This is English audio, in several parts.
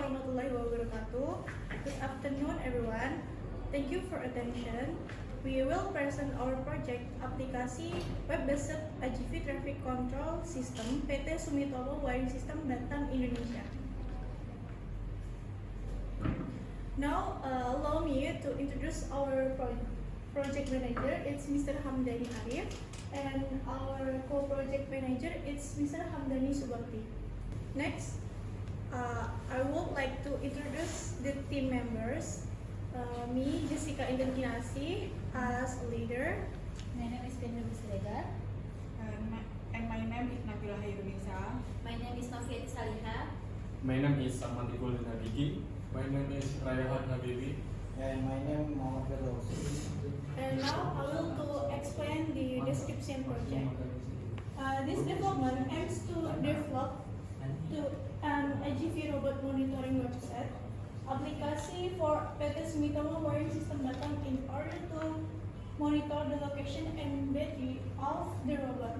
warahmatullahi wabarakatuh. Good afternoon, everyone. Thank you for attention. We will present our project aplikasi web-based AGV Traffic Control System PT Sumitomo Wiring System Batam, Indonesia. Now, allow me to introduce our project manager. It's Mr. Hamdani Arif, and our co-project manager is Mr. Hamdani Subakti. Next, I would like to introduce the team members. Me, Jessica Indan Kinasi, as a leader. My name is Kendra Mislegar. And my name is Nabila Hairunisa. My name is Noviet Saliha. My name is Ahmad Iqbal Nabigi. My name is Rayahan Habibi. And my name is Muhammad Firdaus. And now I will to explain the description project. This development aims to develop an AGV robot monitoring website application for PT Sumitomo Wiring System Batam in order to monitor the location and battery of the robot.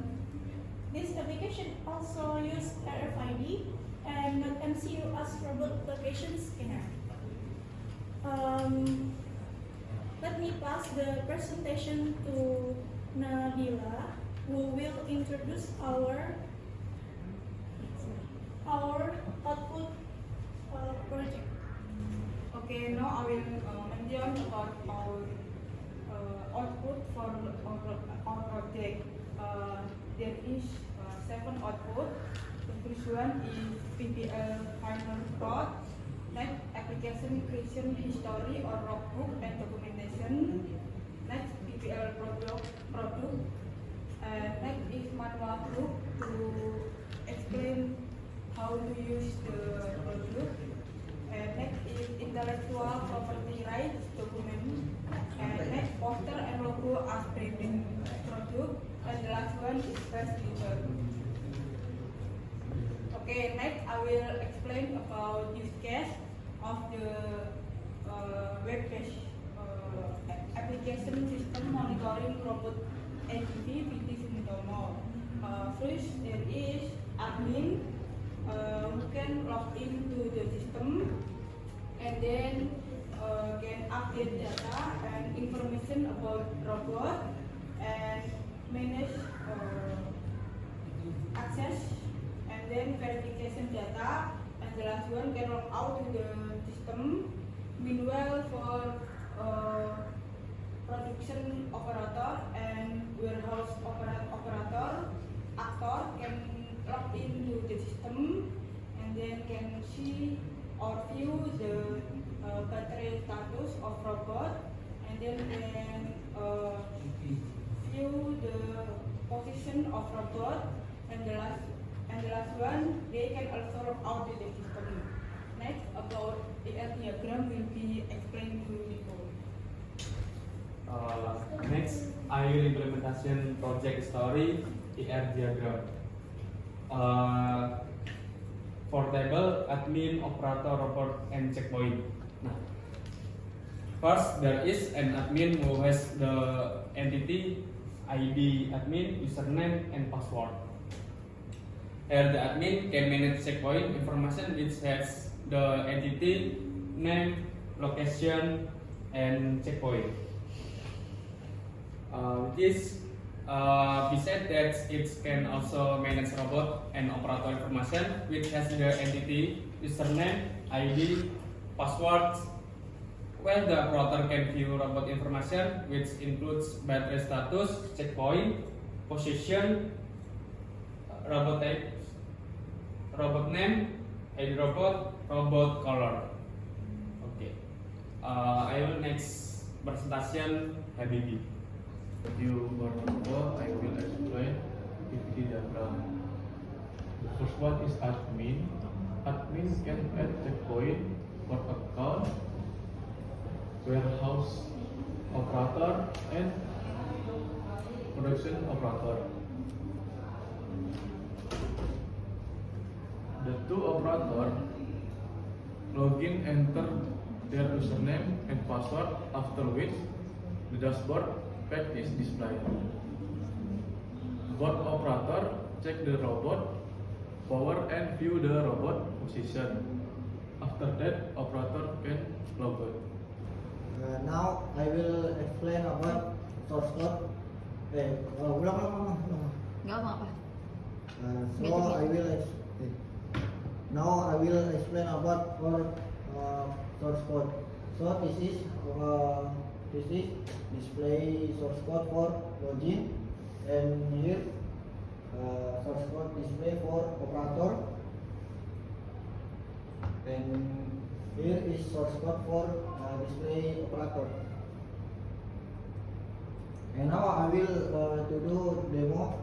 This application also uses RFID and MCU as robot location scanner. Let me pass the presentation to Nabila, who will introduce our output project. Okay, now I will mention about our output for our project. There is 7 output. The first one is PPL final plot, next application creation history or logbook and documentation, next PPL product, next is manual proof to explain how to use the product, and next is intellectual property rights document, and next poster and logo as branding product, and the last one is press feature. Okay, next I will explain about use case of the web-based application system monitoring robot AGV PT Sumitomo. First, there is admin who can log into the system and then can update data and information about robot and manage access and then verification data, and the last one can log out to the system. Meanwhile, for production operator and warehouse operator actor can log into the system and then can see or view the battery status of robot, and then can view the position of robot, and the last one they can also log out to the system. Next, about ER diagram will be explained to Nico. Next, I will implementation project story ER diagram. For table admin, operator, robot, and checkpoint. Nah, first there is an admin who has the entity ID admin, username, and password. Here the admin can manage checkpoint information which has the entity, name, location, and checkpoint. Besides that, it can also manage robot and operator information which has the entity, username, ID, password. Well, the operator can view robot information which includes battery status, checkpoint, position, robot type, robot name, ID robot, robot color. Okay. I will next presentation Habibi. Thank you, Baroto. I will explain PPT diagram. The first one is admin. Admin can add checkpoint, port account, warehouse operator, and production operator. The two operators login, enter their username and password, after which the dashboard page is displayed. Both operator check the robot power and view the robot position. After that, operator can log out. Now I will explain about source code. Ulang. Nggak mau apa? So I will now I will explain about our source code. So this is display source code for login, and here source code display for operator, and here is source code for display operator. And now I will to do demo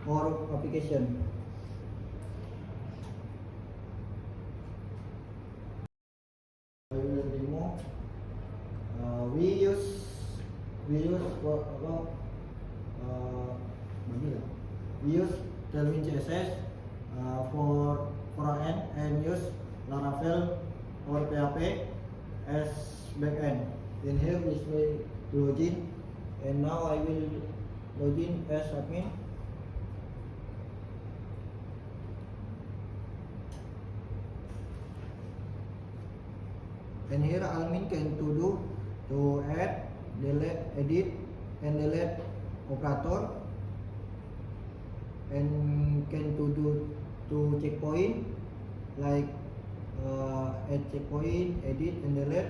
for application. I will demo. We use for we use Tailwind CSS for front-end and use Laravel or PHP as backend. In here display login, and now I will login as admin. And here admin can to add, delete, edit, and delete operator, and can to checkpoint like add checkpoint, edit, and delete,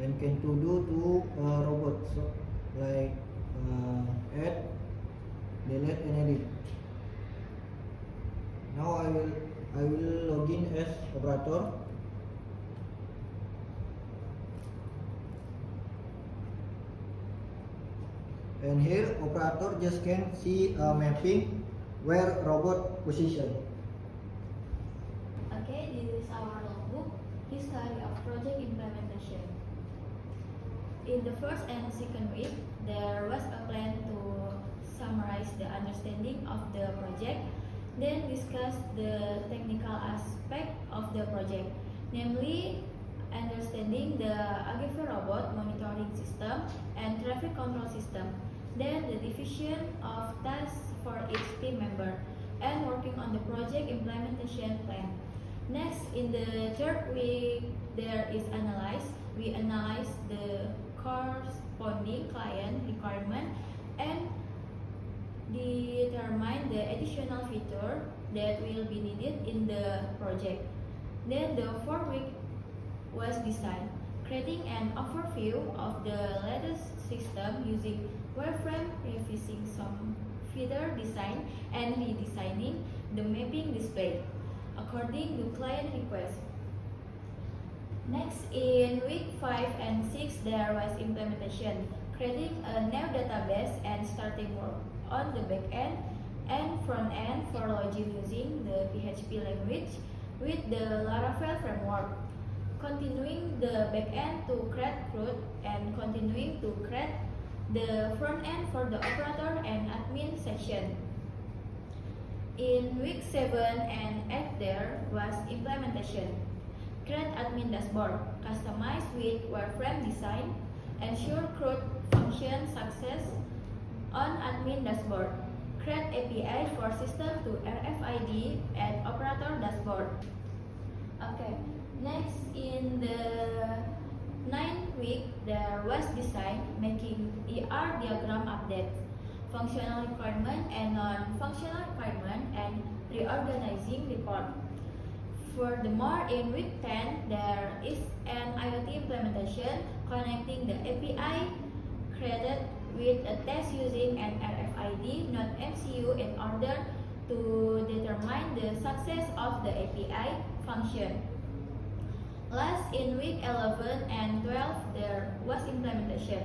and can to robot, so like add, delete, and edit. Now I will login as operator. And here operator just can see a mapping where robot position. Okay, this is our logbook, history of project implementation. In the first and second week, there was a plan to summarize the understanding of the project, then discuss the technical aspect of the project, namely understanding the AGV robot monitoring system and traffic control system, then the division of tasks for each team member, and working on the project implementation plan. Next, in the third week, there is analyze. We analyze the corresponding client requirement and determine the additional feature that will be needed in the project. Then the fourth week was design, creating an overview of the latest system using wireframe, revising some feature design, and redesigning the mapping display according to client request. Next, in week 5 and 6, there was implementation, creating a new database and starting work on the back end and front end for login using the PHP language with the Laravel framework, continuing the back end to create CRUD, and continuing to create the front end for the operator and admin section. In week 7 and 8, there was implementation, create admin dashboard, customized with wireframe design, ensure CRUD function success on admin dashboard, create API for system to RFID and operator dashboard. Okay, next in the 9th week, there was design, making ER diagram update, functional requirement and non-functional requirement, and reorganizing report. Furthermore, in week 10, there is an IoT implementation, connecting the API created with a test using an RFID, not MCU, in order to determine the success of the API function. Last, in week 11 and 12, there was implementation.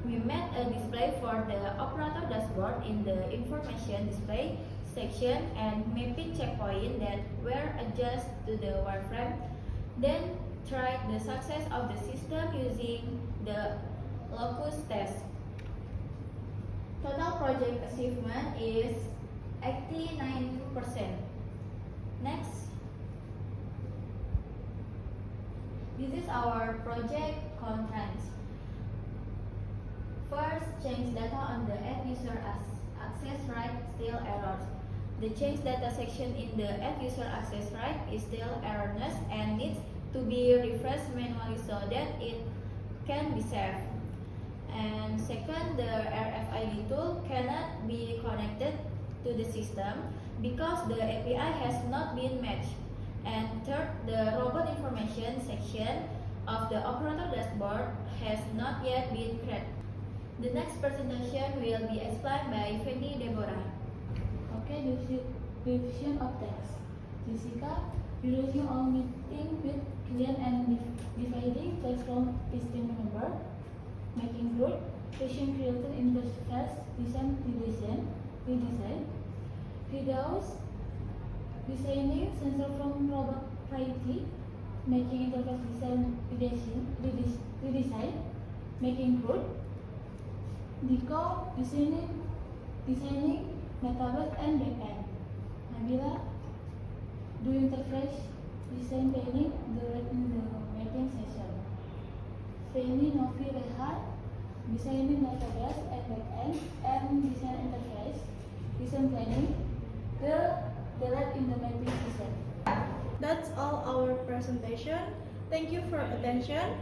We made a display for the operator dashboard in the information display section and mapping checkpoint that were adjusted to the wireframe. Then tried the success of the system using the locus test. Total project achievement is 89%. Next. This is our project contents. First, change data on the end user access right still errors. The change data section in the add user access right is still erroneous and needs to be refreshed manually so that it can be saved. And second, the RFID tool cannot be connected to the system because the API has not been matched. And third, the robot information section of the operator dashboard has not yet been created. The next presentation will be explained by Feni Deborah. Okay, division of text. Jessica, using all meeting with client and dividing text from distinct member, making group, patient created interface, redesign, videos, designing sensor from robot variety, making interface redesign, making group, Diko, designing database and backend. Nabila, do interface design planning during the meeting session. Feni Novi Rehat, designing database and backend and design interface, design planning, the lab in the meeting session. That's all our presentation. Thank you for attention.